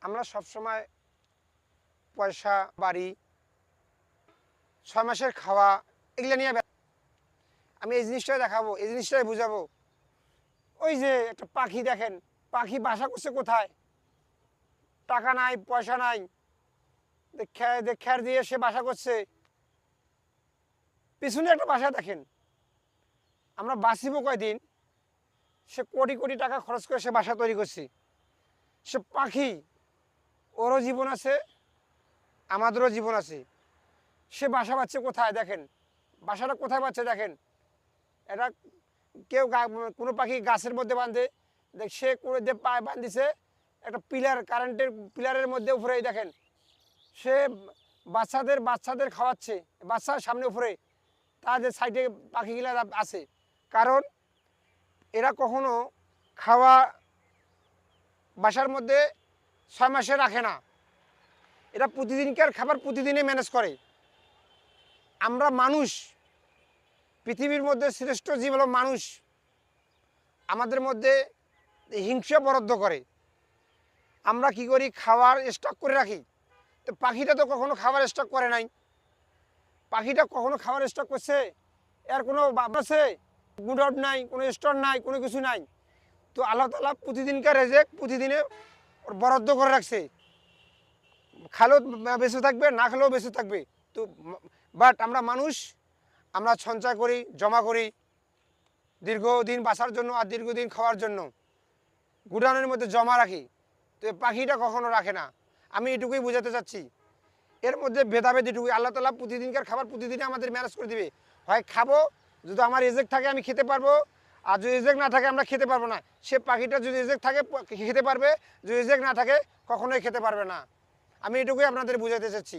আমরা সবসময় পয়সা, বাড়ি, 6 মাসের খাওয়া এগুলো নিয়ে আমি এই জিনিসটাই দেখাবো, এই জিনিসটাই বুঝাবো। ওই যে একটা পাখি দেখেন, পাখি বাসা করছে কোথায়? টাকা নাই, পয়সা নাই, খের দিয়ে সে বাসা করছে। পিছনে একটা বাসা দেখেন। আমরা বাঁচিব কয়দিন? সে কোটি কোটি টাকা খরচ করে সে বাসা তৈরি করছে। সে পাখি, ওরও জীবন আছে, আমাদেরও জীবন আছে। সে বাসা বাঁধছে কোথায় দেখেন, বাসাটা কোথায় বাঁধছে দেখেন। এটা কেউ কোনো পাখি গাছের মধ্যে বাঁধে, সে করে দিয়ে পায়ে বাঁধিছে একটা পিলার, কারেন্টের পিলারের মধ্যে উপরে দেখেন। সে বাচ্চাদের খাওয়াচ্ছে, বাচ্চার সামনে উপরে তাদের সাইডে পাখিগুলা আছে। কারণ এরা কখনো খাওয়া বাসার মধ্যে 6 মাসে রাখে না। এরা প্রতিদিনকার খাবার প্রতিদিনে ম্যানেজ করে। আমরা মানুষ, পৃথিবীর মধ্যে শ্রেষ্ঠ জীব হলো মানুষ। আমাদের মধ্যে হিংসা বরাদ্দ করে। আমরা কি করি? খাবার স্টক করে রাখি। তো পাখিটা তো কখনো খাবার স্টক করে নাই। পাখিটা কখনো খাবার স্টক করছে? এর কোনো আছে? গুডআউট নাই, কোনো স্টোর নাই, কোনো কিছু নাই। তো আল্লাহ তাআলা প্রতিদিনকার রেজেক প্রতিদিনে ওর বরাদ্দ করে রাখছে। খালেও বেঁচে থাকবে, না খেলেও বেঁচে থাকবে। তো বাট আমরা মানুষ, আমরা সঞ্চয় করি, জমা করি দীর্ঘদিন বাঁচার জন্য আর দীর্ঘদিন খাওয়ার জন্য। গুডাউনের মধ্যে জমা রাখি। তো পাখিটা কখনো রাখে না। আমি এটুকুই বোঝাতে চাচ্ছি। এর মধ্যে ভেদাভেদ এটুকুই। আল্লাহ তাআলা প্রতিদিনকার খাবার প্রতিদিনে আমাদের ম্যানেজ করে দিবে। হয় খাবো, যদি আমার রিজেক থাকে আমি খেতে পারবো, আর যদি রিজেক না থাকে আমরা খেতে পারবো না। সে পাখিটা যদি রিজেক থাকে খেতে পারবে, যদি রিজেক না থাকে কখনোই খেতে পারবে না। আমি এটুকুই আপনাদের বোঝাতে চাচ্ছি।